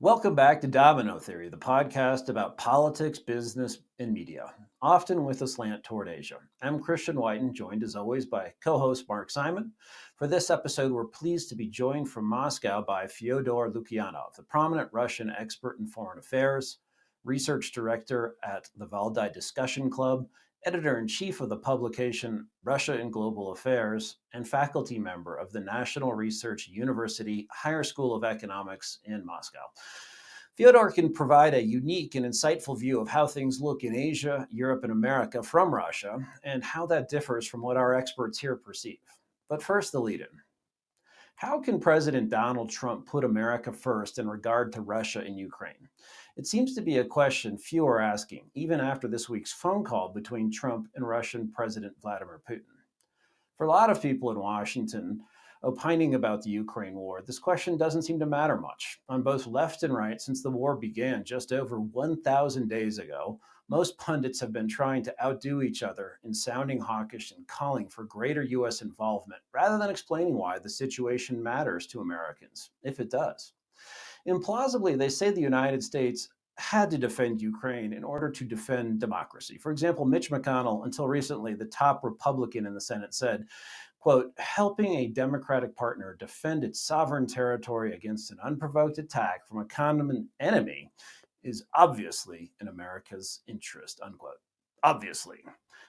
Welcome back to Domino Theory, the podcast about politics, business, and media, often with a slant toward Asia. I'm Christian Whiton, joined as always by co host Mark Simon. For this episode, we're pleased to be joined from Moscow by Fyodor Lukyanov, the prominent Russian expert in foreign affairs, research director at the Valdai Discussion Club, editor in chief of the publication Russia and Global Affairs, and faculty member of the National Research University Higher School of Economics in Moscow. Fyodor can provide a unique and insightful view of how things look in Asia, Europe, and America from Russia, and how that differs from what our experts here perceive. But first, the lead in. How can President Donald Trump put America first in regard to Russia and Ukraine? It seems to be a question few are asking, even after this week's phone call between Trump and Russian President Vladimir Putin. For a lot of people in Washington opining about the Ukraine war, this question doesn't seem to matter much. On both left and right, since the war began just over 1,000 days ago, most pundits have been trying to outdo each other in sounding hawkish and calling for greater U.S. involvement, rather than explaining why the situation matters to Americans, if it does. Implausibly, they say the United States had to defend Ukraine in order to defend democracy. For example, Mitch McConnell, until recently the top Republican in the Senate, said, quote, helping a Democratic partner defend its sovereign territory against an unprovoked attack from a common enemy is obviously in America's interest, unquote. Obviously.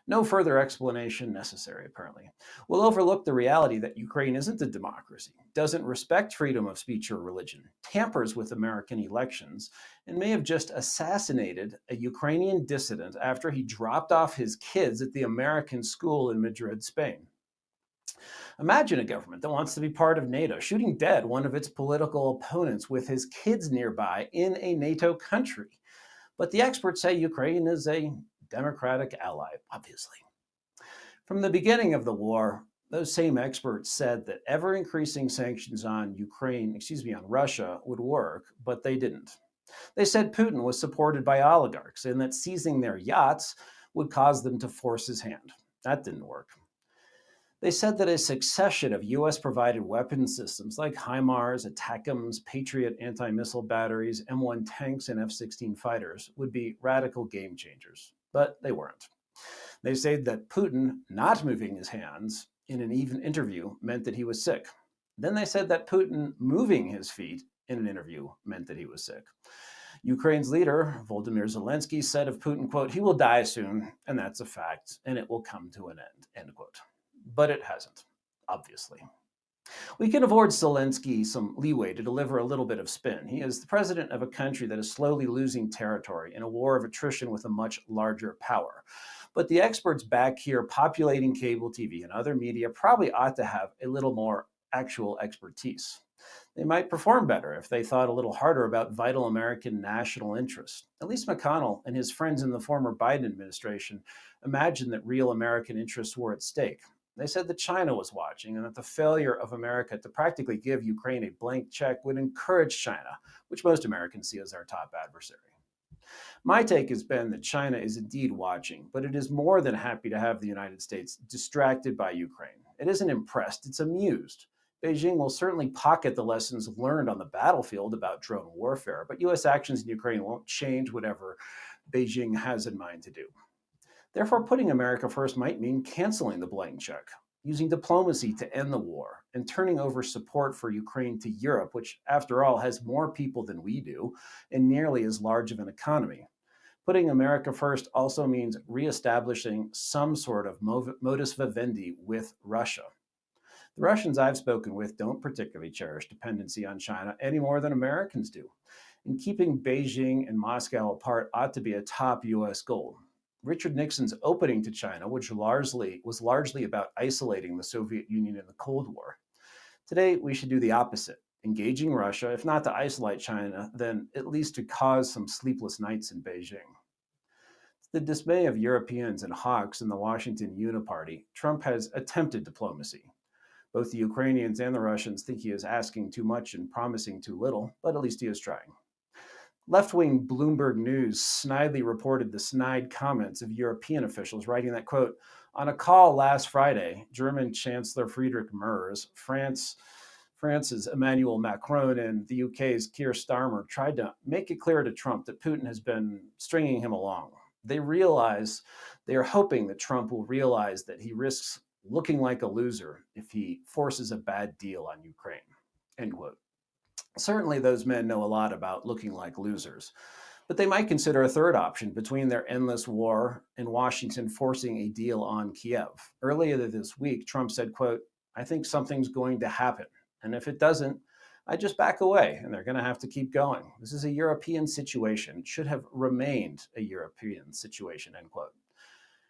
No further explanation necessary, apparently. We'll overlook the reality that Ukraine isn't a democracy, doesn't respect freedom of speech or religion, tampers with American elections, and may have just assassinated a Ukrainian dissident after he dropped off his kids at the American school in Madrid, Spain. Imagine a government that wants to be part of NATO, shooting dead one of its political opponents with his kids nearby in a NATO country. But the experts say Ukraine is a democratic ally, obviously. From the beginning of the war, those same experts said that ever increasing sanctions on on Russia would work, but they didn't. They said Putin was supported by oligarchs and that seizing their yachts would cause them to force his hand. That didn't work. They said that a succession of U.S. provided weapon systems like HIMARS, ATACMS, Patriot anti missile batteries, M1 tanks, and F 16 fighters would be radical game changers. But they weren't. They said that Putin not moving his hands in an even interview meant that he was sick. Then they said that Putin moving his feet in an interview meant that he was sick. Ukraine's leader, Volodymyr Zelensky, said of Putin, quote, he will die soon, and that's a fact, and it will come to an end quote. But it hasn't, obviously. We can afford Zelensky some leeway to deliver a little bit of spin. He is the president of a country that is slowly losing territory in a war of attrition with a much larger power. But the experts back here populating cable TV and other media probably ought to have a little more actual expertise. They might perform better if they thought a little harder about vital American national interests. At least McConnell and his friends in the former Biden administration imagined that real American interests were at stake. They said that China was watching and that the failure of America to practically give Ukraine a blank check would encourage China, which most Americans see as our top adversary. My take has been that China is indeed watching, but it is more than happy to have the United States distracted by Ukraine. It isn't impressed, it's amused. Beijing will certainly pocket the lessons learned on the battlefield about drone warfare, but U.S. actions in Ukraine won't change whatever Beijing has in mind to do. Therefore, putting America first might mean canceling the blank check, using diplomacy to end the war, and turning over support for Ukraine to Europe, which, after all, has more people than we do and nearly as large of an economy. Putting America first also means reestablishing some sort of modus vivendi with Russia. The Russians I've spoken with don't particularly cherish dependency on China any more than Americans do. And keeping Beijing and Moscow apart ought to be a top U.S. goal. Richard Nixon's opening to China, which was largely about isolating the Soviet Union in the Cold War. Today, we should do the opposite, engaging Russia, if not to isolate China, then at least to cause some sleepless nights in Beijing. To the dismay of Europeans and hawks in the Washington Uniparty, Trump has attempted diplomacy. Both the Ukrainians and the Russians think he is asking too much and promising too little, but at least he is trying. Left-wing Bloomberg News snidely reported the snide comments of European officials, writing that, quote, on a call last Friday, German Chancellor Friedrich Merz, France France's Emmanuel Macron and the UK's Keir Starmer tried to make it clear to Trump that Putin has been stringing him along. They are hoping that Trump will realize that he risks looking like a loser if he forces a bad deal on Ukraine, end quote. Certainly those men know a lot about looking like losers, but they might consider a third option between their endless war and Washington forcing a deal on Kiev. Earlier this week, Trump said, quote, "I think something's going to happen. And if it doesn't, I just back away and they're going to have to keep going. This is a European situation. It should have remained a European situation," end quote.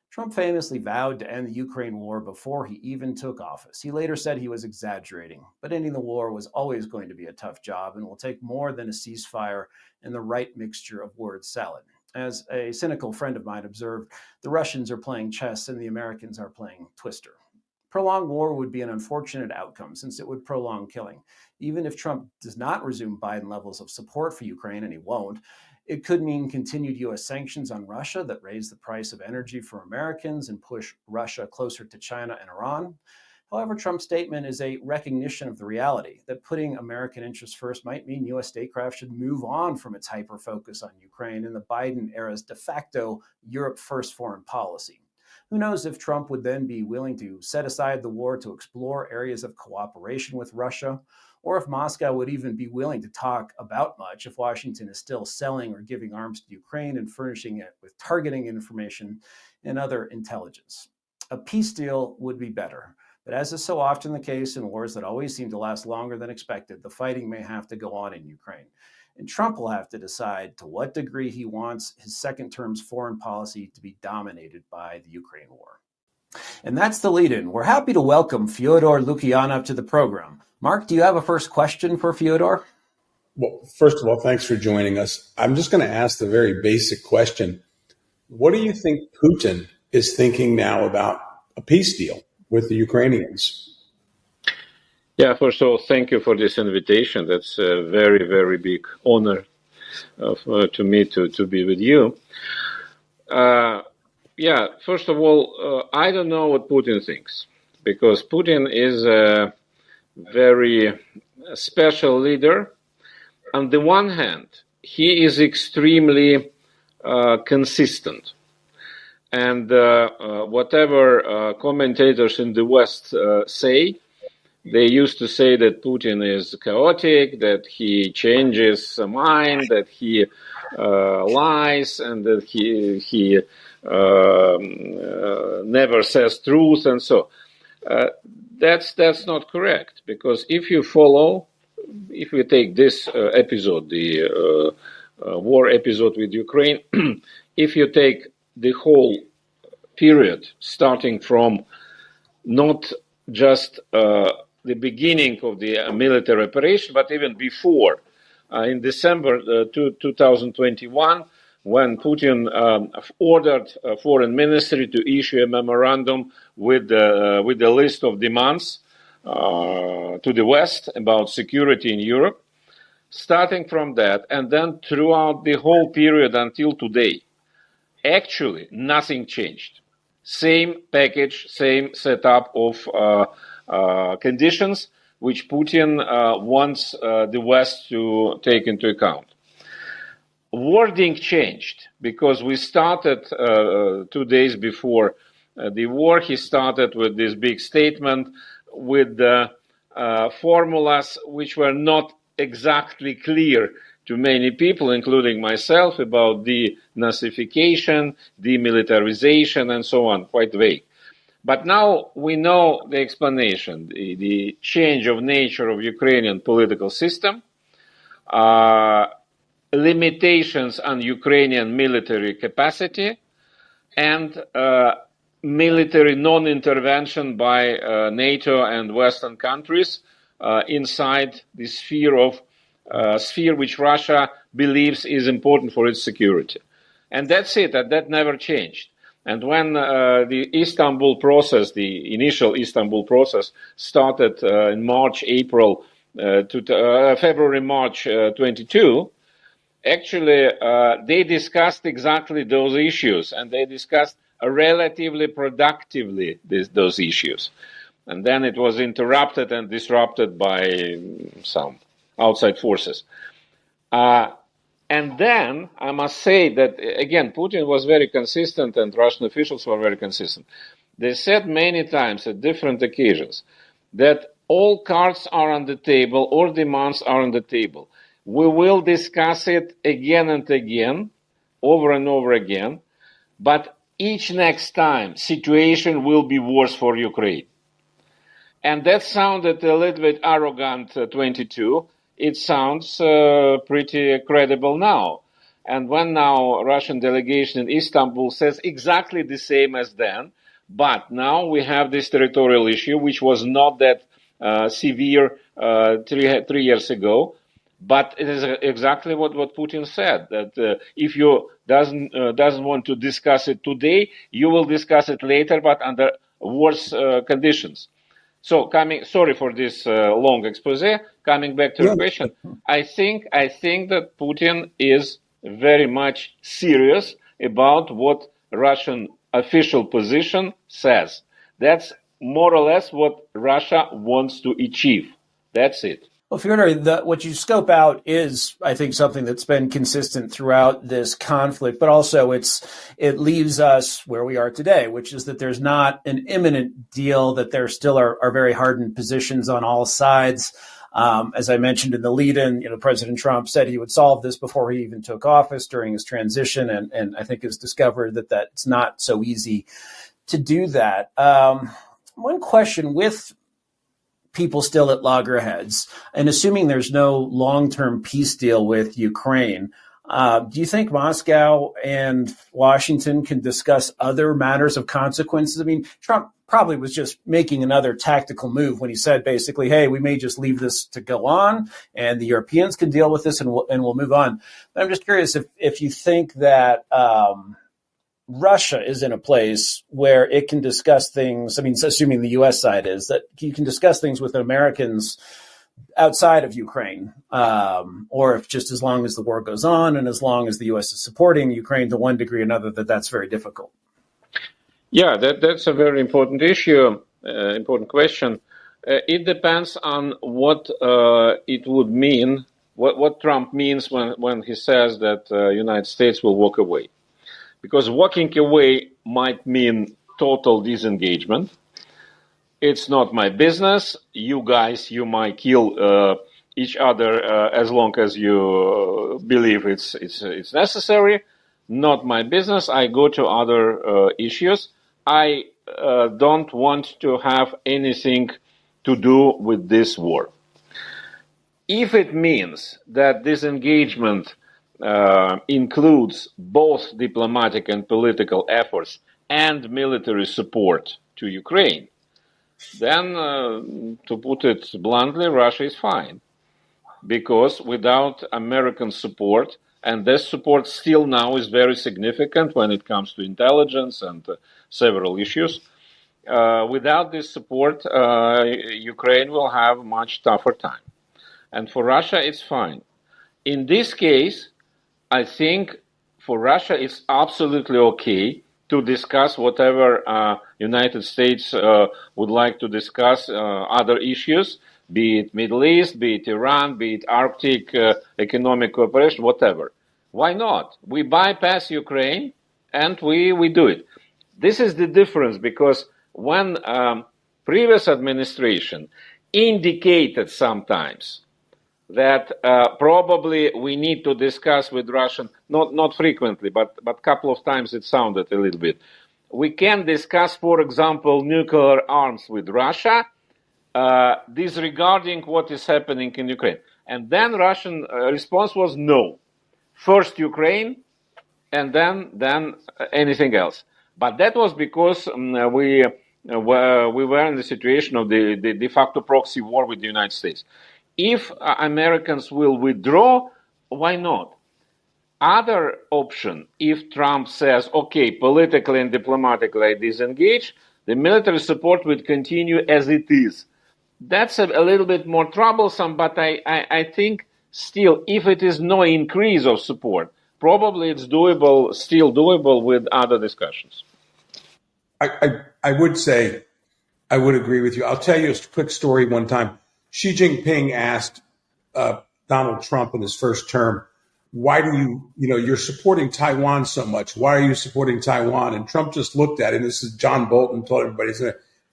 Trump famously vowed to end the Ukraine war before he even took office. He later said he was exaggerating, but ending the war was always going to be a tough job and will take more than a ceasefire and the right mixture of word salad. As a cynical friend of mine observed, the Russians are playing chess and the Americans are playing Twister. Prolonged war would be an unfortunate outcome since it would prolong killing. Even if Trump does not resume Biden levels of support for Ukraine, and he won't, it could mean continued U.S. sanctions on Russia that raise the price of energy for Americans and push Russia closer to China and Iran. However, Trump's statement is a recognition of the reality that putting American interests first might mean U.S. statecraft should move on from its hyper-focus on Ukraine and the Biden era's de facto Europe-first foreign policy. Who knows if Trump would then be willing to set aside the war to explore areas of cooperation with Russia, or if Moscow would even be willing to talk about much if Washington is still selling or giving arms to Ukraine and furnishing it with targeting information and other intelligence. A peace deal would be better, but as is so often the case in wars that always seem to last longer than expected, the fighting may have to go on in Ukraine. And Trump will have to decide to what degree he wants his second term's foreign policy to be dominated by the Ukraine war. And that's the lead-in. We're happy to welcome Fyodor Lukyanov to the program. Mark, do you have a first question for Fyodor? Well, first of all, thanks for joining us. I'm just going to ask the very basic question. What do you think Putin is thinking now about a peace deal with the Ukrainians? Yeah, first of all, thank you for this invitation. That's a very, very big honor to me to be with you. First of all, I don't know what Putin thinks, because Putin is a very special leader. On the one hand, he is extremely consistent. And whatever commentators in the West say, they used to say that Putin is chaotic, that he changes mind, that he lies, and that he never says truth, and so. That's not correct, because if we take this episode, the war episode with Ukraine, if you take the whole period, starting from not just the beginning of the military operation, but even before, in December 2021, when Putin ordered foreign ministry to issue a memorandum with the list of demands to the West about security in Europe, starting from that, and then throughout the whole period until today, actually nothing changed. Same package, same setup of conditions which Putin wants the West to take into account. Wording changed, because we started 2 days before the war. He started with this big statement with formulas which were not exactly clear to many people, including myself, about denazification, demilitarization, and so on, quite vague. But now we know the explanation, the change of nature of Ukrainian political system, limitations on Ukrainian military capacity, and military non-intervention by NATO and Western countries inside the sphere which Russia believes is important for its security. And that's it, that never changed. And when the Istanbul process, the initial Istanbul process, started in February-March 22, actually they discussed exactly those issues, and they discussed relatively productively those issues. and then it was interrupted and disrupted by some outside forces. And then I must say that, again, Putin was very consistent and Russian officials were very consistent. They said many times at different occasions that all cards are on the table, all demands are on the table. We will discuss it again and again, over and over again, but each next time situation will be worse for Ukraine. And that sounded a little bit arrogant 22. It sounds pretty credible now. And when now Russian delegation in Istanbul says exactly the same as then, but now we have this territorial issue, which was not that severe 3 years ago. But it is exactly what Putin said, that if you doesn't want to discuss it today, you will discuss it later, but under worse conditions. So sorry for this long expose. Coming back to the question, I think that Putin is very much serious about what Russian official position says. That's more or less what Russia wants to achieve. That's it. Well, Fyodor, what you scope out is, I think, something that's been consistent throughout this conflict, but also it leaves us where we are today, which is that there's not an imminent deal, that there still are very hardened positions on all sides. As I mentioned in the lead-in, President Trump said he would solve this before he even took office during his transition, and I think has discovered that that's not so easy to do that. One question with people still at loggerheads, and assuming there's no long-term peace deal with Ukraine, do you think Moscow and Washington can discuss other matters of consequences? I mean, Trump probably was just making another tactical move when he said basically, hey, we may just leave this to go on and the Europeans can deal with this and we'll move on. But I'm just curious if you think that Russia is in a place where it can discuss things. I mean, assuming the U.S. side is, that you can discuss things with Americans outside of Ukraine, or if just as long as the war goes on and as long as the U.S. is supporting Ukraine to one degree or another, that's very difficult. Yeah, that's a very important issue, important question. It depends on what it would mean, what Trump means when he says that United States will walk away. Because walking away might mean total disengagement. It's not my business. You guys, you might kill each other as long as you believe it's necessary. Not my business. I go to other issues. I don't want to have anything to do with this war. If it means that disengagement includes both diplomatic and political efforts and military support to Ukraine, then, to put it bluntly, Russia is fine. Because without American support, and this support still now is very significant when it comes to intelligence and several issues, without this support, Ukraine will have a much tougher time. And for Russia, it's fine. In this case, I think for Russia, it's absolutely okay to discuss whatever United States would like to discuss, other issues, be it Middle East, be it Iran, be it Arctic economic cooperation, whatever. Why not? We bypass Ukraine and we do it. This is the difference, because when previous administration indicated sometimes that probably we need to discuss with Russian, not frequently, but a couple of times it sounded a little bit. We can discuss, for example, nuclear arms with Russia, disregarding what is happening in Ukraine. And then Russian response was no. First Ukraine, and then anything else. But that was because we were in the situation of the de facto proxy war with the United States. If Americans will withdraw, why not? Other option, if Trump says, okay, politically and diplomatically I disengage, the military support would continue as it is. That's a little bit more troublesome, but I think still, if it is no increase of support, probably it's doable, still doable with other discussions. I would say I would agree with you. I'll tell you a quick story. One time, Xi Jinping asked Donald Trump in his first term, why do you're supporting Taiwan so much? Why are you supporting Taiwan? And Trump just looked at it. And this is John Bolton told everybody.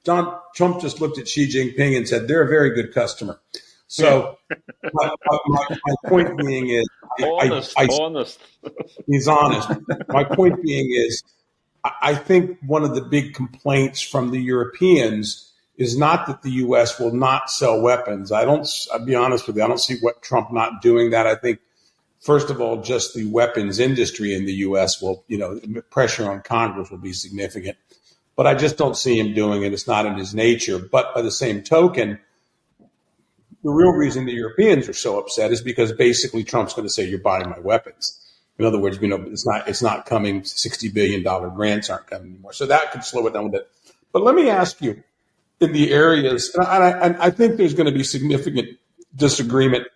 Trump just looked at Xi Jinping and said, they're a very good customer. So my point being is, honest. He's honest. My point being is, I think one of the big complaints from the Europeans is not that the U.S. will not sell weapons. I'll be honest with you, I don't see what Trump not doing that. I think, first of all, just the weapons industry in the U.S. will, pressure on Congress will be significant. But I just don't see him doing it. It's not in his nature. But by the same token, the real reason the Europeans are so upset is because basically Trump's going to say, you're buying my weapons. In other words, it's not coming. $60 billion grants aren't coming anymore. So that could slow it down a bit. But let me ask you, in the areas, and I think there's going to be significant disagreement.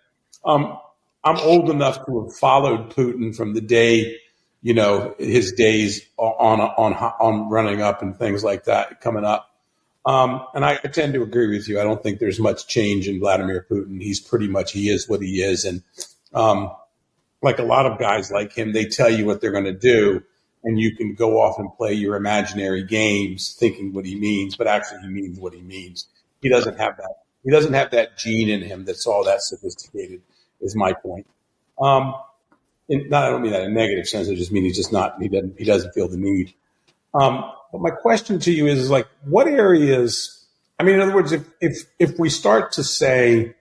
I'm old enough to have followed Putin from the day, his days on running up and things like that coming up. And I tend to agree with you. I don't think there's much change in Vladimir Putin. He is what he is. And like a lot of guys like him, they tell you what they're going to do, and you can go off and play your imaginary games thinking what he means, but actually he means what he means. He doesn't have that. He doesn't have that gene in him that's all that sophisticated, is my point. I don't mean that in a negative sense. I just mean he doesn't feel the need. But my question to you is like, what areas, in other words, if we start to say,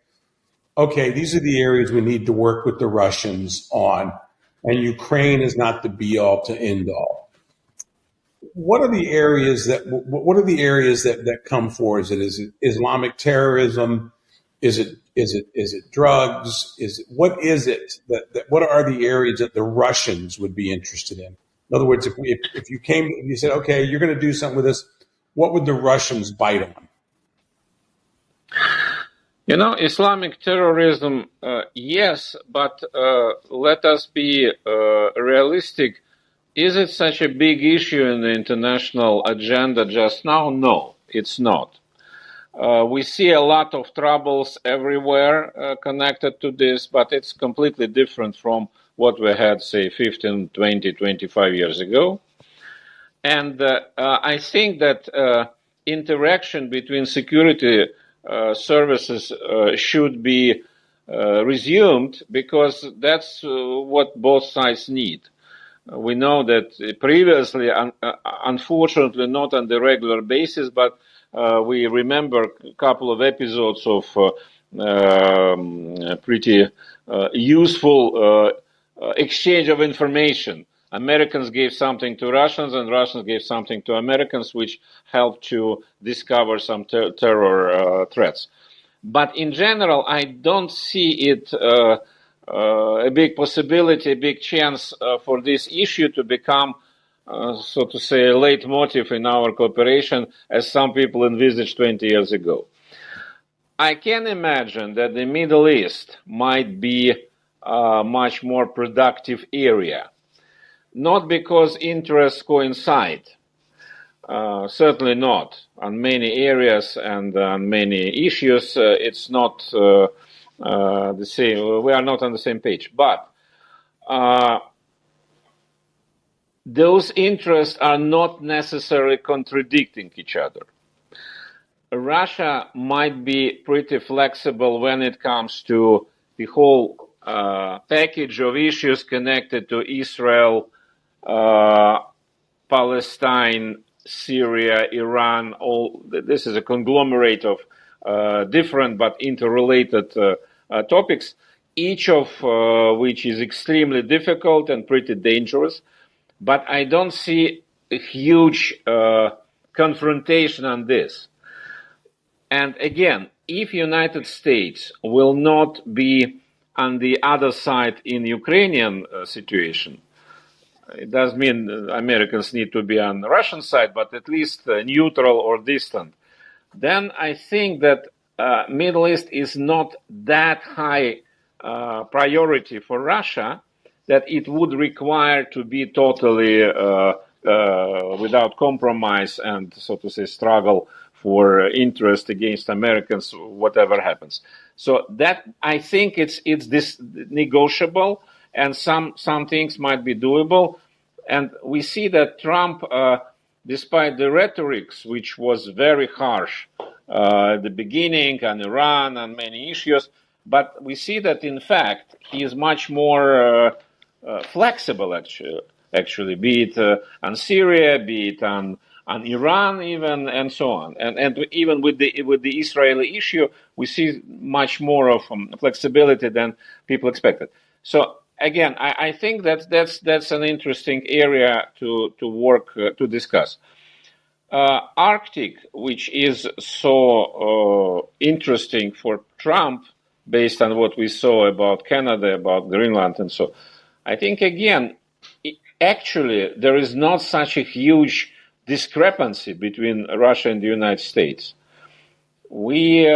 okay, these are the areas we need to work with the Russians on, and Ukraine is not the be all to end all. What are the areas that come for? Is it Islamic terrorism? Is it drugs? What is it what are the areas that the Russians would be interested in? In other words, if you said, okay, you're going to do something with us, what would the Russians bite on? Islamic terrorism, yes, but let us be realistic. Is it such a big issue in the international agenda just now? No, it's not. We see a lot of troubles everywhere connected to this, but it's completely different from what we had, say, 15, 20, 25 years ago. And I think that interaction between security services should be resumed, because that's what both sides need. We know that previously, unfortunately not on the regular basis, but we remember a couple of episodes of pretty useful exchange of information. Americans gave something to Russians, and Russians gave something to Americans, which helped to discover some terror threats. But in general, I don't see it a big possibility, a big chance for this issue to become, so to say, a leitmotif in our cooperation, as some people envisaged 20 years ago. I can imagine that the Middle East might be a much more productive area. Not because interests coincide, certainly not. On many areas and on many issues, it's not the same. We are not on the same page. But those interests are not necessarily contradicting each other. Russia might be pretty flexible when it comes to the whole package of issues connected to Israel, Palestine, Syria, Iran. All this is a conglomerate of different but interrelated topics, each of which is extremely difficult and pretty dangerous. But I don't see a huge confrontation on this. And again, if United States will not be on the other side in Ukrainian situation, it does mean Americans need to be on the Russian side, but at least neutral or distant. Then I think that Middle East is not that high priority for Russia that it would require to be totally without compromise and, so to say, struggle for interest against Americans, whatever happens. So that, I think it's this negotiable, and some things might be doable. And we see that Trump, despite the rhetorics, which was very harsh at the beginning on Iran and many issues, but we see that in fact he is much more flexible, actually, be it on Syria, be it on Iran, even, and so on, and even with the Israeli issue, we see much more of flexibility than people expected. So again, I think that's an interesting area to work to discuss. Arctic, which is so interesting for Trump, based on what we saw about Canada, about Greenland, and so, I think again, actually, there is not such a huge discrepancy between Russia and the United States. We,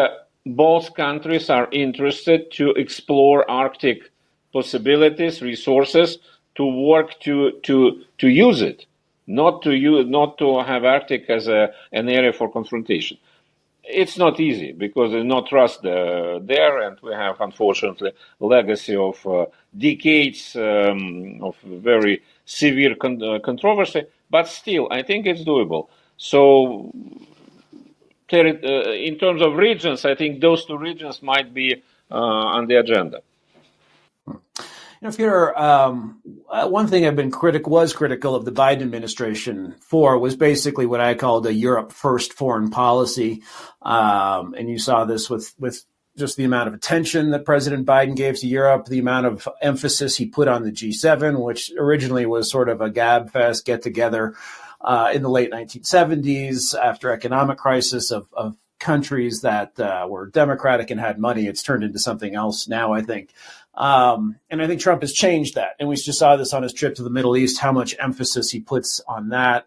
both countries are interested to explore Arctic possibilities, resources, to work to use it, not to have Arctic as an area for confrontation. It's not easy because there's no trust there, and we have, unfortunately, a legacy of decades of very severe controversy. But still, I think it's doable. So, in terms of regions, I think those two regions might be on the agenda. Fyodor, one thing I've been critical of the Biden administration for was basically what I called a Europe first foreign policy. And you saw this with just the amount of attention that President Biden gave to Europe, the amount of emphasis he put on the G7, which originally was sort of a gab fest get together in the late 1970s after economic crisis of countries that were democratic and had money. It's turned into something else now, I think. And I think Trump has changed that. And we just saw this on his trip to the Middle East, how much emphasis he puts on that.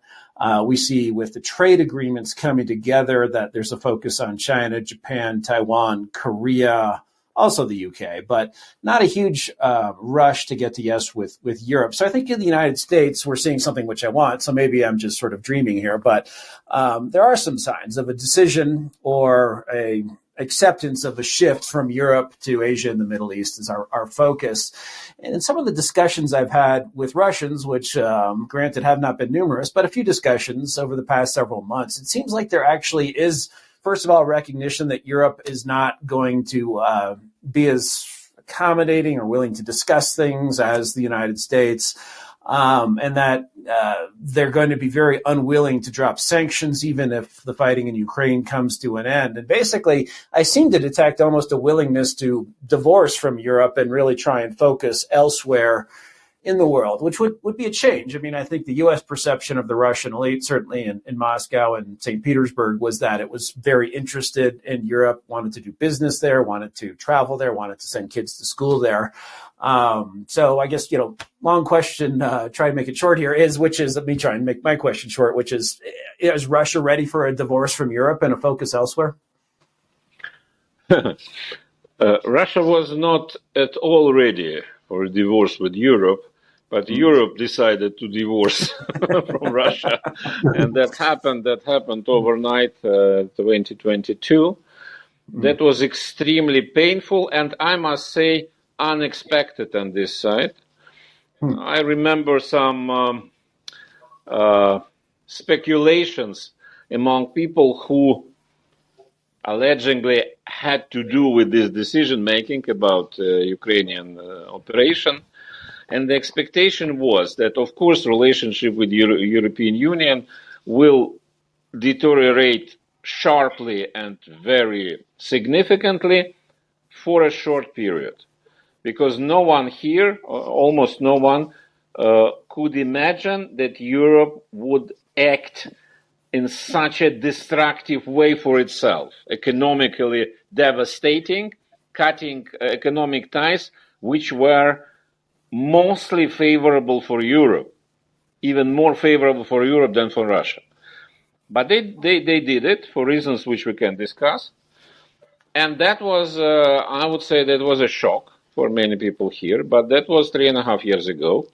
We see with the trade agreements coming together that there's a focus on China, Japan, Taiwan, Korea, also the UK, but not a huge rush to get to yes with Europe. So I think in the United States, we're seeing something which I want. So maybe I'm just sort of dreaming here, but there are some signs of a decision or a acceptance of a shift from Europe to Asia and the Middle East is our focus. And in some of the discussions I've had with Russians, which granted have not been numerous, but a few discussions over the past several months, it seems like there actually is, first of all, recognition that Europe is not going to be as accommodating or willing to discuss things as the United States. And that they're going to be very unwilling to drop sanctions, even if the fighting in Ukraine comes to an end. And basically, I seem to detect almost a willingness to divorce from Europe and really try and focus elsewhere in the world, which would be a change. I mean, I think the U.S. perception of the Russian elite, certainly in Moscow and St. Petersburg, was that it was very interested in Europe, wanted to do business there, wanted to travel there, wanted to send kids to school there. So I guess, long question, try to make it short here let me try and make my question short, which is Russia ready for a divorce from Europe and a focus elsewhere? Russia was not at all ready for a divorce with Europe, but Europe decided to divorce from Russia. And that happened overnight, 2022. That was extremely painful, and I must say, unexpected on this side. I remember some speculations among people who allegedly had to do with this decision making about Ukrainian operation, and the expectation was that, of course, relationship with European Union will deteriorate sharply and very significantly for a short period. Because no one here, almost no one, could imagine that Europe would act in such a destructive way for itself, economically devastating, cutting economic ties, which were mostly favorable for Europe, even more favorable for Europe than for Russia. But they did it for reasons which we can discuss. And that was, I would say that was a shock for many people here, but that was 3.5 years ago.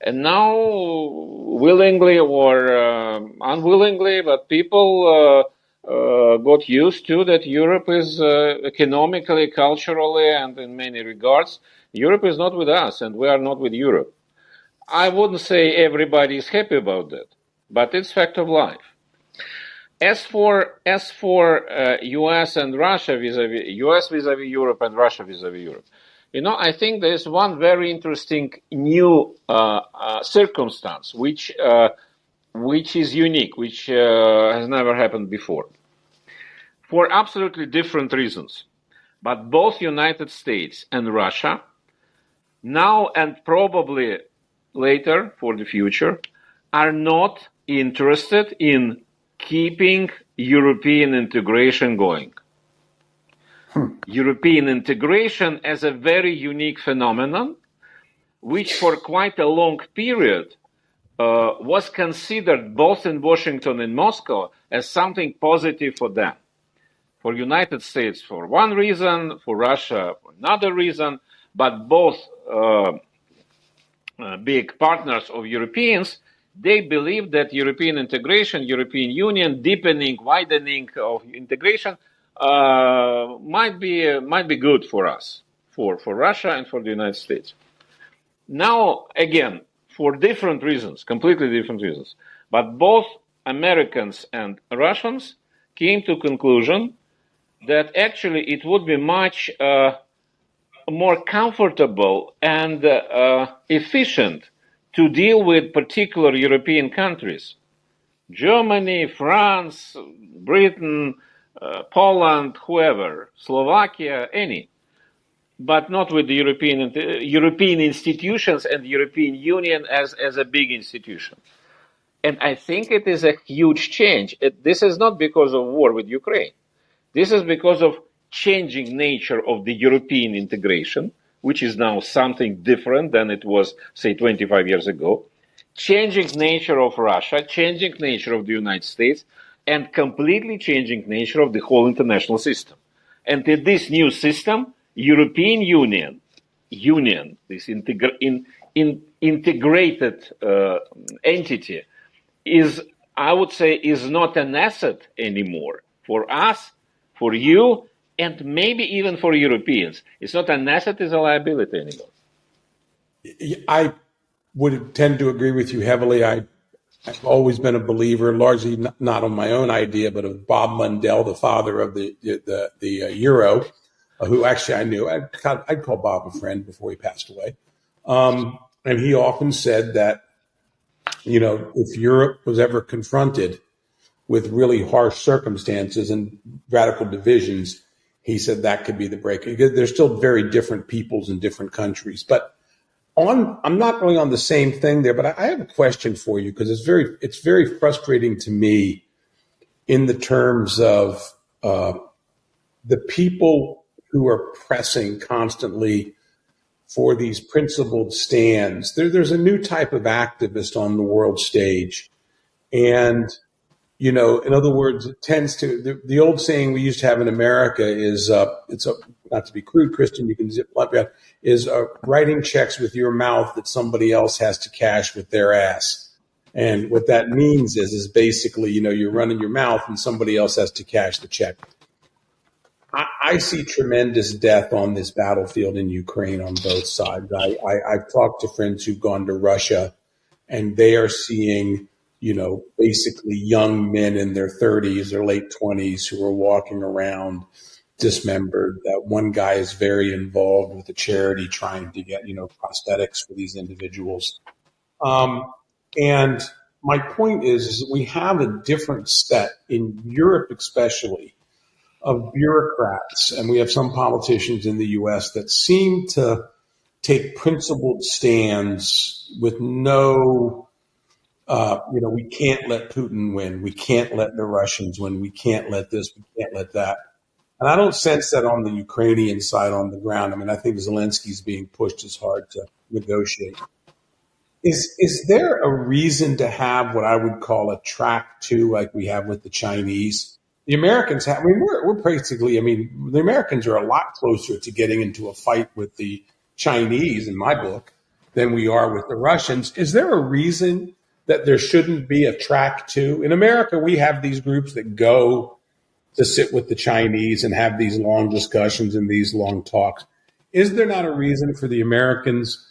And now, willingly or unwillingly, but people got used to that Europe is economically, culturally, and in many regards, Europe is not with us, and we are not with Europe. I wouldn't say everybody is happy about that, but it's fact of life. As for U.S. and Russia vis-a-vis U.S. vis-a-vis Europe and Russia vis-a-vis Europe, I think there is one very interesting new circumstance which is unique, which has never happened before, for absolutely different reasons. But both United States and Russia, now and probably later for the future, are not interested in keeping European integration going. European integration as a very unique phenomenon, which for quite a long period was considered both in Washington and Moscow as something positive for them. For United States for one reason, for Russia for another reason, but both big partners of Europeans, they believe that European integration, European Union, deepening, widening of integration might be good for us, for Russia and for the United States. Now, again, for different reasons, completely different reasons, but both Americans and Russians came to conclusion that actually it would be much more comfortable and efficient to deal with particular European countries, Germany, France, Britain, Poland, whoever, Slovakia, any, but not with the European institutions and the European Union as a big institution. And I think it is a huge change. This is not because of war with Ukraine. This is because of changing nature of the European integration, which is now something different than it was, say, 25 years ago. Changing nature of Russia, changing nature of the United States, and completely changing nature of the whole international system. And in this new system, European Union, this integrated entity, is, I would say, is not an asset anymore for us, for you, and maybe even for Europeans. It's not an asset, it's a liability anymore. I would tend to agree with you heavily. I've always been a believer, largely not on my own idea, but of Bob Mundell, the father of the euro, who actually I knew. I'd call Bob a friend before he passed away. And he often said that, if Europe was ever confronted with really harsh circumstances and radical divisions, he said that could be the break. There's still very different peoples in different countries. But I'm not really on the same thing there, but I have a question for you, because it's very frustrating to me in the terms of the people who are pressing constantly for these principled stands. There's a new type of activist on the world stage. And in other words, it tends to, the old saying we used to have in America is, not to be crude, Christian, you can zip up that, is writing checks with your mouth that somebody else has to cash with their ass. And what that means is basically, you're running your mouth and somebody else has to cash the check. I see tremendous death on this battlefield in Ukraine on both sides. I've talked to friends who've gone to Russia, and they are seeing basically young men in their 30s or late 20s who are walking around dismembered. That one guy is very involved with a charity trying to get, prosthetics for these individuals. And my point is that we have a different set in Europe, especially, of bureaucrats. And we have some politicians in the U.S. that seem to take principled stands with no, we can't let Putin win. We can't let the Russians win. We can't let this. We can't let that. And I don't sense that on the Ukrainian side on the ground. I mean, I think Zelensky's being pushed as hard to negotiate. Is there a reason to have what I would call a track two, like we have with the Chinese? The Americans have, we're basically, the Americans are a lot closer to getting into a fight with the Chinese, in my book, than we are with the Russians. Is there a reason that there shouldn't be a track two? In America, we have these groups that go to sit with the Chinese and have these long discussions and these long talks. Is there not a reason for the Americans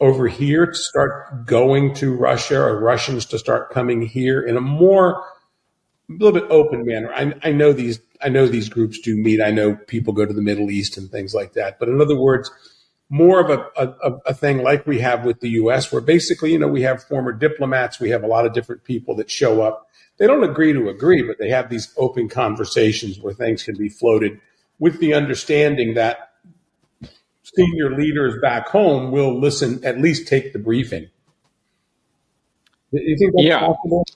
over here to start going to Russia, or Russians to start coming here in a little bit open manner? I know these groups do meet. I know people go to the Middle East and things like that. But in other words, more of a thing like we have with the U.S., where basically, we have former diplomats, we have a lot of different people that show up. They don't agree to agree, but they have these open conversations where things can be floated with the understanding that senior leaders back home will listen, at least take the briefing. Do you think that's possible?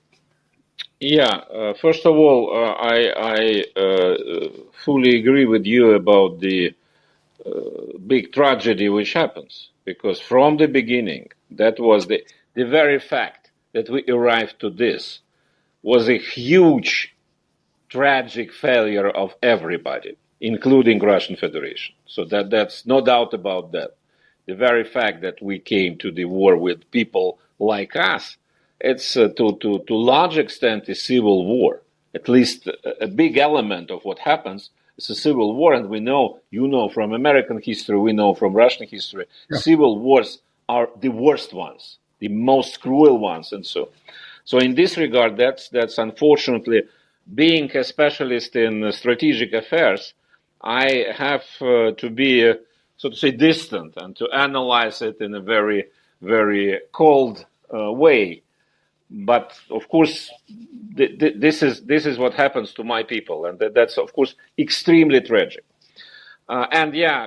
Yeah. First of all, I fully agree with you about the big tragedy which happens, because from the beginning, that was the very fact that we arrived to this was a huge tragic failure of everybody, including Russian Federation. So that's no doubt about that. The very fact that we came to the war with people like us, it's to large extent a civil war. At least a big element of what happens is a civil war, and we know, from American history, we know from Russian history, civil wars are the worst ones, the most cruel ones, and so. So in this regard, that's unfortunately, being a specialist in strategic affairs, I have to be, so to say, distant and to analyze it in a very, very cold way. But of course, this is what happens to my people, and that's of course extremely tragic. And yeah,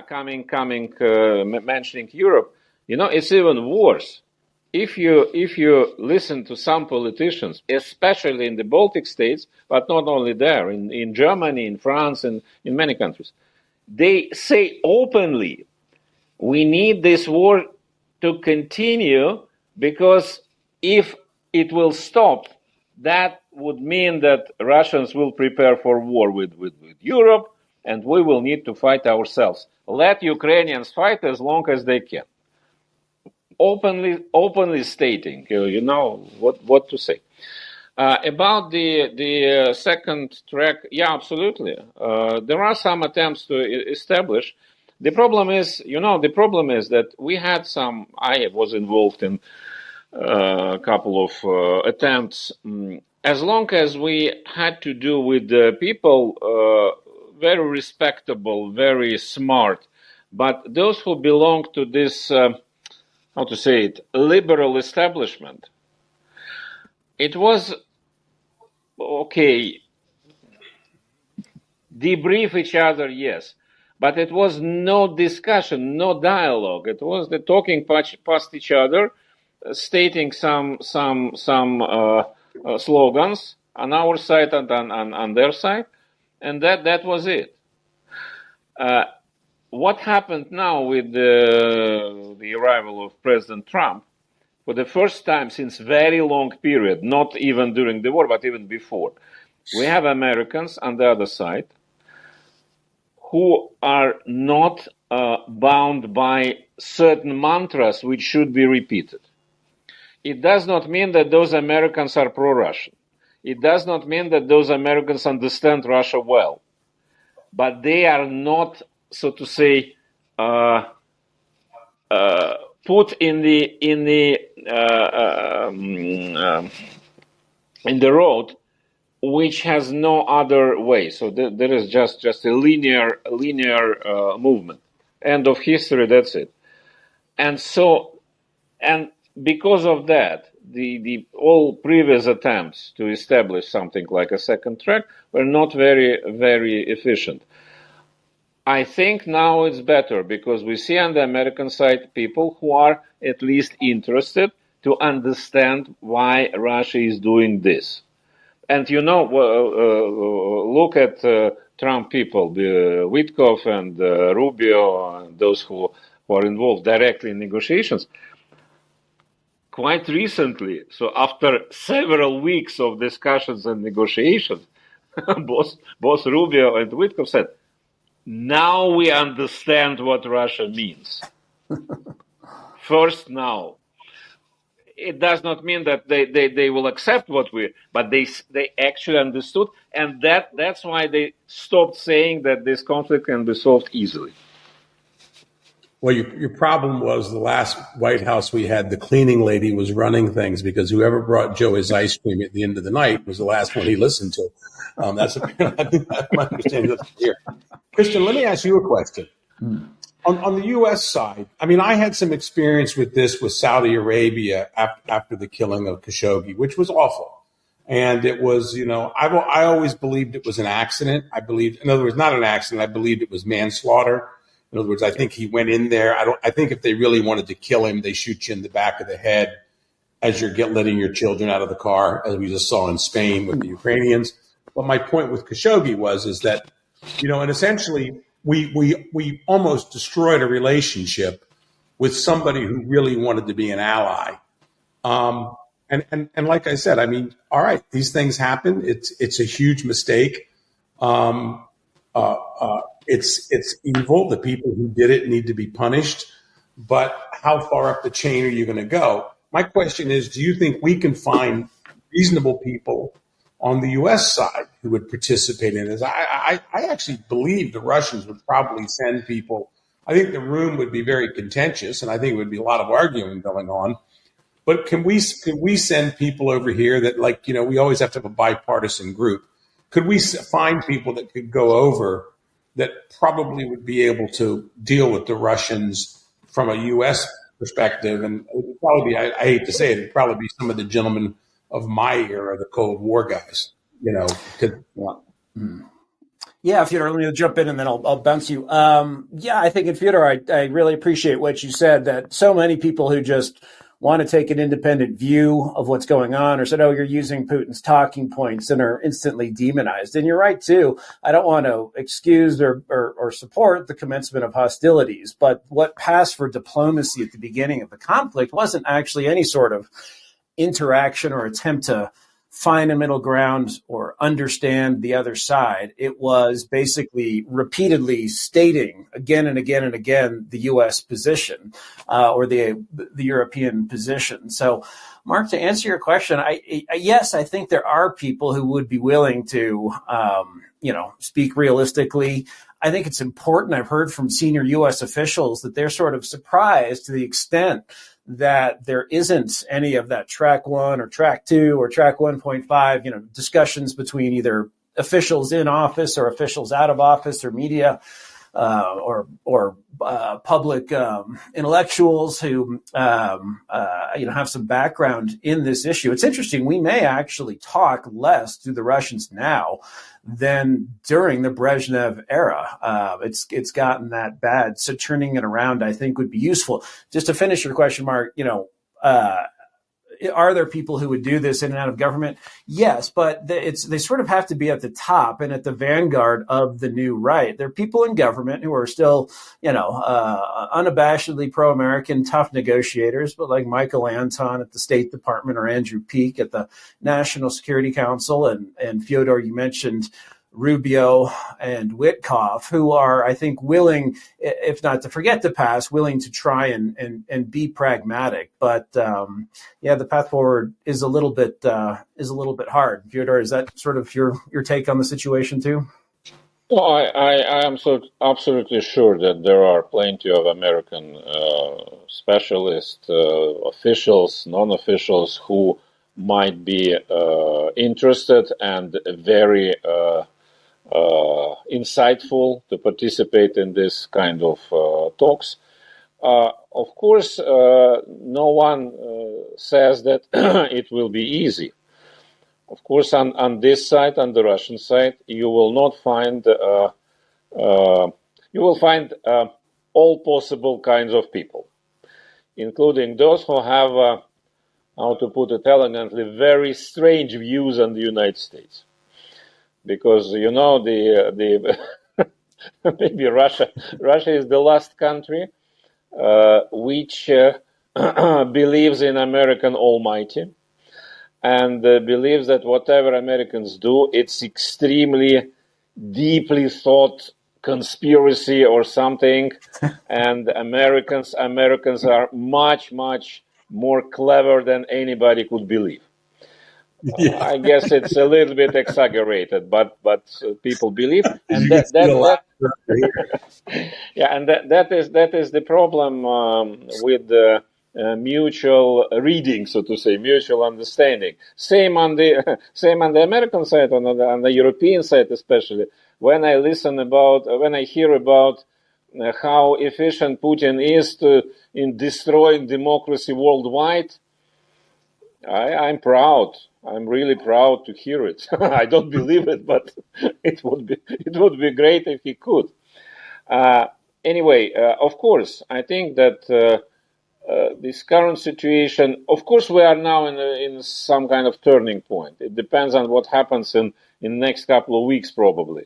mentioning Europe, it's even worse. If you listen to some politicians, especially in the Baltic states, but not only there, in Germany, in France, and in many countries, they say openly, we need this war to continue, because if it will stop, that would mean that Russians will prepare for war with Europe, and we will need to fight ourselves. Let Ukrainians fight as long as they can. Openly stating, what to say. About the second track, yeah, absolutely. There are some attempts to establish. The problem is that we had I was involved in a couple of attempts. As long as we had to do with people very respectable, very smart, but those who belong to this, how to say it, liberal establishment, it was okay, debrief each other, yes, but it was no discussion, no dialogue. It was the talking past each other, stating some slogans on our side and on their side, and that was it. What happened now with the arrival of President Trump, for the first time since very long period, not even during the war, but even before, we have Americans on the other side who are not bound by certain mantras which should be repeated. It does not mean that those Americans are pro-Russian. It does not mean that those Americans understand Russia well. But they are not, so to say, put in the road which has no other way. So there is just a linear movement. End of history. That's it. And because of that, the all previous attempts to establish something like a second track were not very, very efficient. I think now it's better, because we see on the American side people who are at least interested to understand why Russia is doing this. And look at Trump people, the Whitkoff and Rubio, and those who are involved directly in negotiations. Quite recently, so after several weeks of discussions and negotiations, both Rubio and Whitkoff said, now we understand what Russia means. First now. it does not mean that they will accept but they actually understood, and that's why they stopped saying that this conflict can be solved easily. Well, your problem was the last White House we had, the cleaning lady was running things because whoever brought Joe his ice cream at the end of the night was the last one he listened to. That's my understanding here. Christian, let me ask you a question. On the U.S. side, I mean, I had some experience with this with Saudi Arabia after the killing of Khashoggi, which was awful. And it was, I always believed it was an accident. In other words, not an accident. I believed it was manslaughter. In other words, I think he went in there. I think if they really wanted to kill him, they shoot you in the back of the head as you're letting your children out of the car, as we just saw in Spain with the Ukrainians. But my point with Khashoggi is that, and essentially we almost destroyed a relationship with somebody who really wanted to be an ally. And like I said, I mean, all right, these things happen. It's a huge mistake. It's evil. The people who did it need to be punished. But how far up the chain are you going to go? My question is, do you think we can find reasonable people on the U.S. side who would participate in this? I actually believe the Russians would probably send people. I think the room would be very contentious, and I think it would be a lot of arguing going on. But can we send people over here that, we always have to have a bipartisan group? Could we find people that could go over that probably would be able to deal with the Russians from a U.S. perspective? And it would probably be, I hate to say it, it'd probably be some of the gentlemen of my era, the Cold War guys, Yeah, Fyodor, let me jump in and then I'll bounce you. I think, Fyodor, I really appreciate what you said, that so many people who just want to take an independent view of what's going on or said, oh, you're using Putin's talking points and are instantly demonized. And you're right, too. I don't want to excuse or support the commencement of hostilities. But what passed for diplomacy at the beginning of the conflict wasn't actually any sort of interaction or attempt to find a middle ground or understand the other side. It was basically repeatedly stating again and again and again the U.S. position or the European position. So, Mark, to answer your question, yes, I think there are people who would be willing to, speak realistically. I think it's important. I've heard from senior U.S. officials that they're sort of surprised to the extent that there isn't any of that track 1 or track 2 or track 1.5, discussions between either officials in office or officials out of office or media or public intellectuals who have some background in this issue. It's interesting. We may actually talk less to the Russians now than during the Brezhnev era. It's gotten that bad. So turning it around, I think, would be useful. Just to finish your question, Mark, are there people who would do this in and out of government? Yes, but they sort of have to be at the top and at the vanguard of the new right. There are people in government who are still, unabashedly pro-American, tough negotiators, but like Michael Anton at the State Department or Andrew Peake at the National Security Council, and Fyodor, you mentioned Rubio and Witkoff, who are, I think, willing, if not to forget the past, willing to try and be pragmatic. But the path forward is a little bit hard. Fyodor, is that sort of your take on the situation too? Well, I am absolutely sure that there are plenty of American specialists, officials, non-officials who might be interested and very insightful to participate in this kind of talks. Of course, no one says that it will be easy. Of course, on this side, on the Russian side, you will not find you will find all possible kinds of people, including those who have, how to put it elegantly, very strange views on the United States. Because the maybe Russia is the last country which believes in American almighty and believes that whatever Americans do, it's extremely deeply thought conspiracy or something, and Americans are much more clever than anybody could believe. Yeah. I guess it's a little bit exaggerated, but people believe, and You can see a lot here. yeah, and that is the problem with the mutual reading, so to say, mutual understanding. Same on the same on the American side, on the European side, especially when I hear about how efficient Putin is in destroying democracy worldwide. I'm proud. I'm really proud to hear it. I don't believe it, but it would be great if he could. Anyway, of course, I think that this current situation. Of course, we are now in some kind of turning point. It depends on what happens in the next couple of weeks, probably.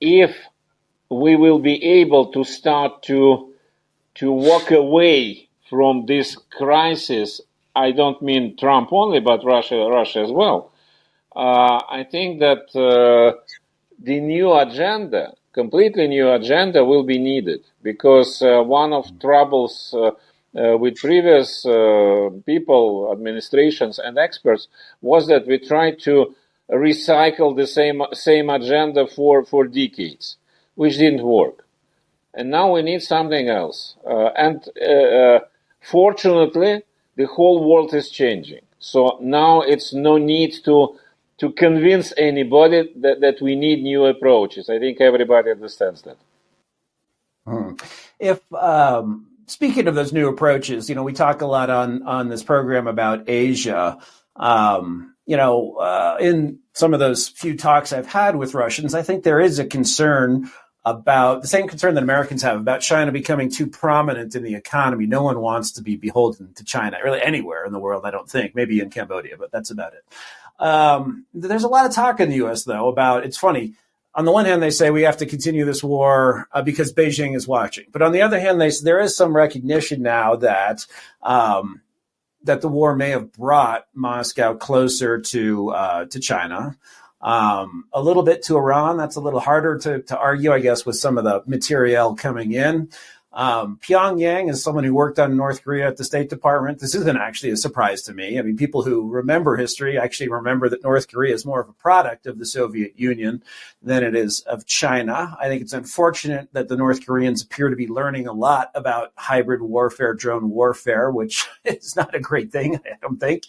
If we will be able to start to walk away from this crisis, I don't mean Trump only, but Russia as well. I think that the new agenda, completely new agenda, will be needed, because one of troubles with previous people, administrations, and experts was that we tried to recycle the same agenda for decades, which didn't work. And now we need something else. Fortunately, the whole world is changing. So now it's no need to convince anybody that we need new approaches. I think everybody understands that. If speaking of those new approaches, we talk a lot on this program about Asia. In some of those few talks I've had with Russians, I think there is a concern about the same concern that Americans have about China becoming too prominent in the economy. No one wants to be beholden to China, really anywhere in the world, I don't think. Maybe in Cambodia, but that's about it. There's a lot of talk in the U.S., though, about, it's funny, on the one hand, they say we have to continue this war because Beijing is watching. But on the other hand, there is some recognition now that the war may have brought Moscow closer to China. A little bit to Iran. That's a little harder to argue, I guess, with some of the materiel coming in. Pyongyang, as someone who worked on North Korea at the State Department, this isn't actually a surprise to me. I mean, people who remember history actually remember that North Korea is more of a product of the Soviet Union than it is of China. I think it's unfortunate that the North Koreans appear to be learning a lot about hybrid warfare, drone warfare, which is not a great thing, I don't think.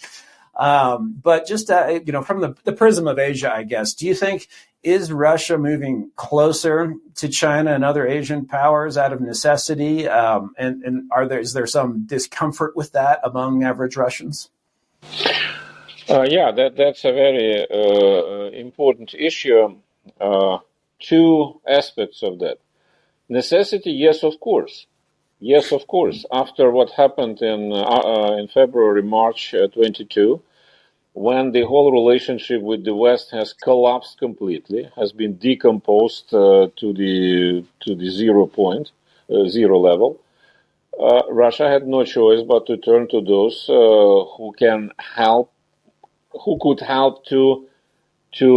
But just, from the prism of Asia, I guess, do you think, is Russia moving closer to China and other Asian powers out of necessity? And is there some discomfort with that among average Russians? Yeah, that's a very important issue. Two aspects of that. Necessity, yes, of course. Yes, of course. After what happened in February, March 22, when the whole relationship with the West has collapsed completely, has been decomposed to the 0 point, 0 level, Russia had no choice but to turn to those who could help to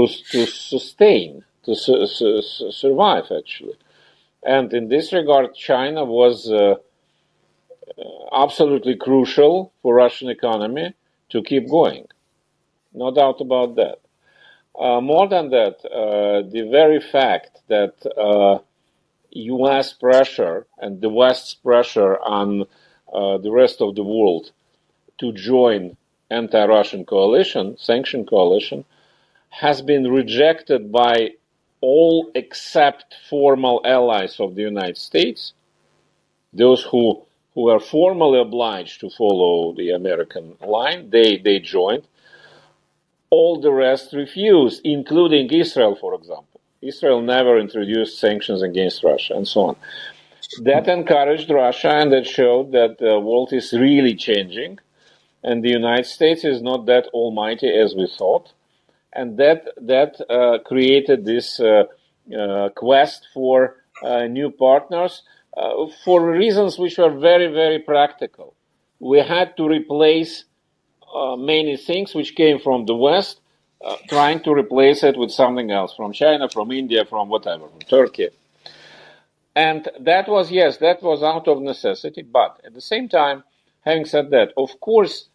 sustain, to survive, actually. And in this regard, China was absolutely crucial for Russian economy to keep going. No doubt about that. More than that, the very fact that U.S. pressure and the West's pressure on the rest of the world to join anti-Russian coalition, sanction coalition, has been rejected by all except formal allies of the United States, those who are formally obliged to follow the American line, they joined. All the rest refused, including Israel, for example. Israel never introduced sanctions against Russia, and so on. That encouraged Russia, and that showed that the world is really changing, and the United States is not that almighty as we thought. And that created this quest for new partners for reasons which are very, very practical. We had to replace many things which came from the West, trying to replace it with something else, from China, from India, from whatever, from Turkey. And that was out of necessity, but at the same time, having said that, of course,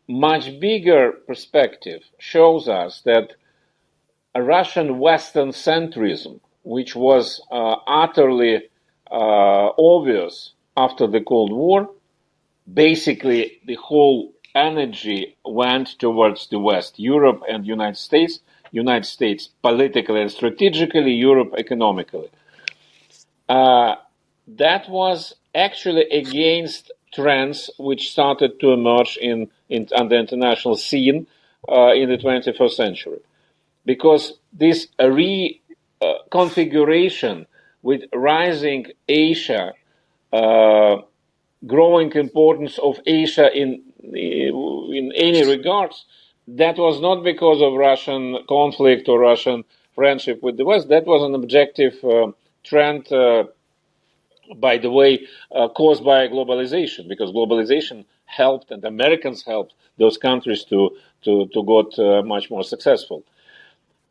much bigger perspective shows us that a Russian Western centrism, which was utterly obvious after the Cold War, basically the whole energy went towards the West, Europe and United States. United States politically and strategically, Europe economically. That was actually against trends which started to emerge on the international scene in the 21st century. Because this reconfiguration with rising Asia, growing importance of Asia in any regards, that was not because of Russian conflict or Russian friendship with the West. That was an objective trend, by the way, caused by globalization, because globalization helped and Americans helped those countries to get much more successful.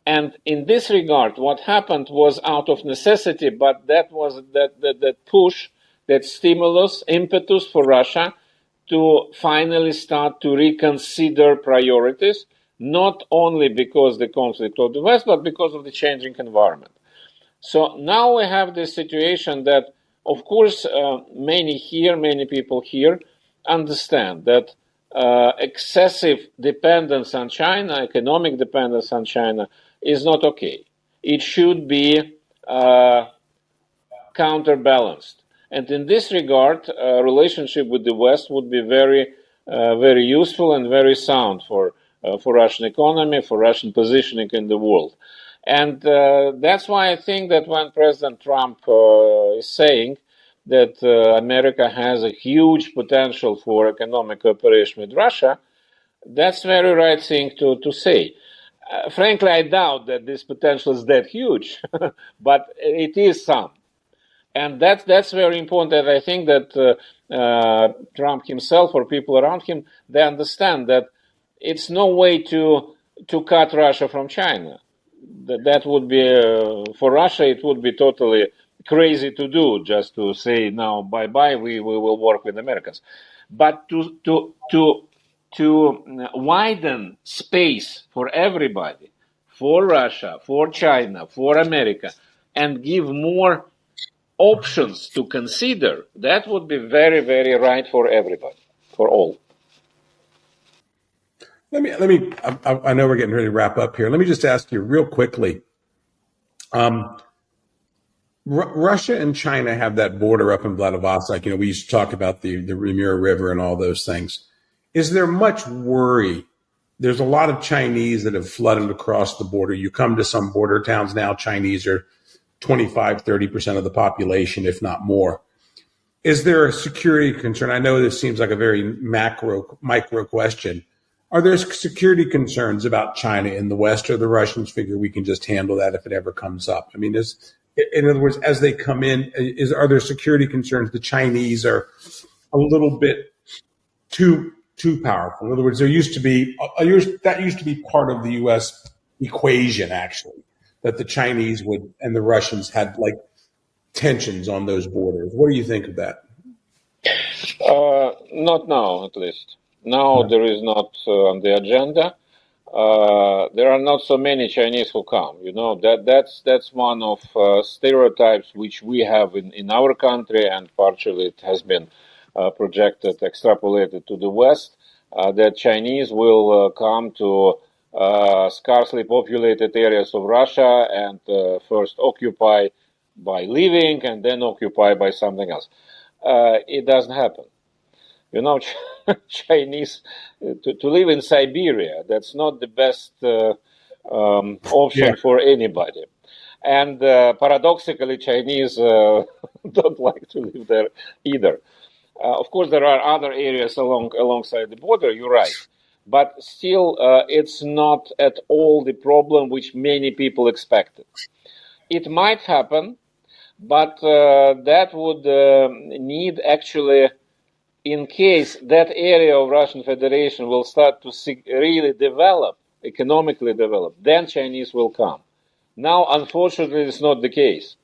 And in this regard, what happened was out of necessity, but that was that push, that stimulus, impetus for Russia to finally start to reconsider priorities, not only because the conflict of the West, but because of the changing environment. So now we have this situation that, of course, many people here understand that excessive dependence on China, economic dependence on China, is not okay. It should be counterbalanced. And in this regard, a relationship with the West would be very, very useful and very sound for Russian economy, for Russian positioning in the world. And that's why I think that when President Trump is saying that America has a huge potential for economic cooperation with Russia, that's very right thing to say. Frankly, I doubt that this potential is that huge, but it is some. And that's very important. And I think that Trump himself or people around him, they understand that it's no way to cut Russia from China. That would be, for Russia, it would be totally crazy to do, just to say now bye-bye, we will work with Americans. But to widen space for everybody, for Russia, for China, for America, and give more options to consider, that would be very, very right for everybody, for all. Let me. I know we're getting ready to wrap up here. Let me just ask you real quickly. Russia and China have that border up in Vladivostok. We used to talk about the Remura River and all those things. Is there much worry? There's a lot of Chinese that have flooded across the border. You come to some border towns now, Chinese are 25, 30% of the population, if not more. Is there a security concern? I know this seems like a very micro question. Are there security concerns about China in the West, or the Russians figure we can just handle that if it ever comes up? I mean, in other words, as they come in, are there security concerns? The Chinese are a little bit too powerful. In other words, there used to be that used to be part of the U.S. equation, actually, that the Chinese and the Russians had like tensions on those borders. What do you think of that? Not now, at least. Now there is not on the agenda. There are not so many Chinese who come. That's one of stereotypes which we have in our country, and partially it has been projected, extrapolated to the West, that Chinese will come to sparsely populated areas of Russia and first occupy by living and then occupy by something else. It doesn't happen. Chinese, to live in Siberia, that's not the best option for anybody. And paradoxically, Chinese don't like to live there either. Of course, there are other areas alongside the border, you're right. But still, it's not at all the problem which many people expected. It might happen, but that would need actually, in case that area of Russian Federation will start to really develop, economically develop, then Chinese will come. Now, unfortunately, it's not the case.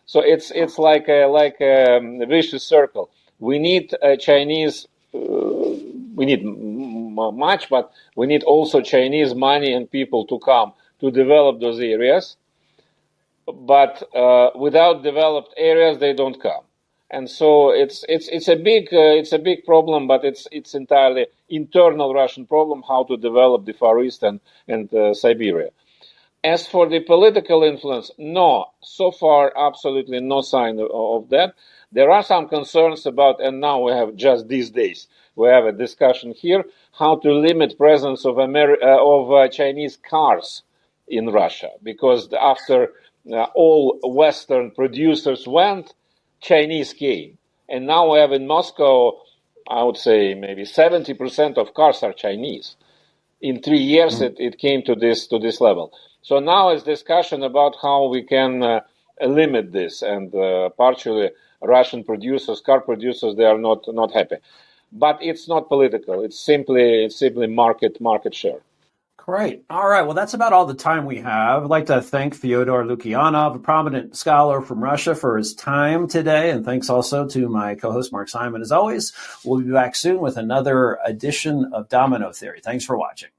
So it's like a vicious circle. We need Chinese. We need much, but we need also Chinese money and people to come to develop those areas. But without developed areas, they don't come. And so it's a big problem, but it's entirely internal Russian problem how to develop the Far East and Siberia. As for the political influence, no, so far absolutely no sign of that. There are some concerns about, and now we have just these days we have a discussion here how to limit presence of Chinese cars in Russia, because after all Western producers went, Chinese came. And now we have in Moscow, I would say maybe 70% of cars are Chinese. In 3 years, it came to this level. So now is discussion about how we can limit this, and partially Russian producers, car producers, they are not happy. But it's not political. It's simply market share. Great. All right. Well, that's about all the time we have. I'd like to thank Fyodor Lukyanov, a prominent scholar from Russia, for his time today. And thanks also to my co-host, Mark Simon. As always, we'll be back soon with another edition of Domino Theory. Thanks for watching.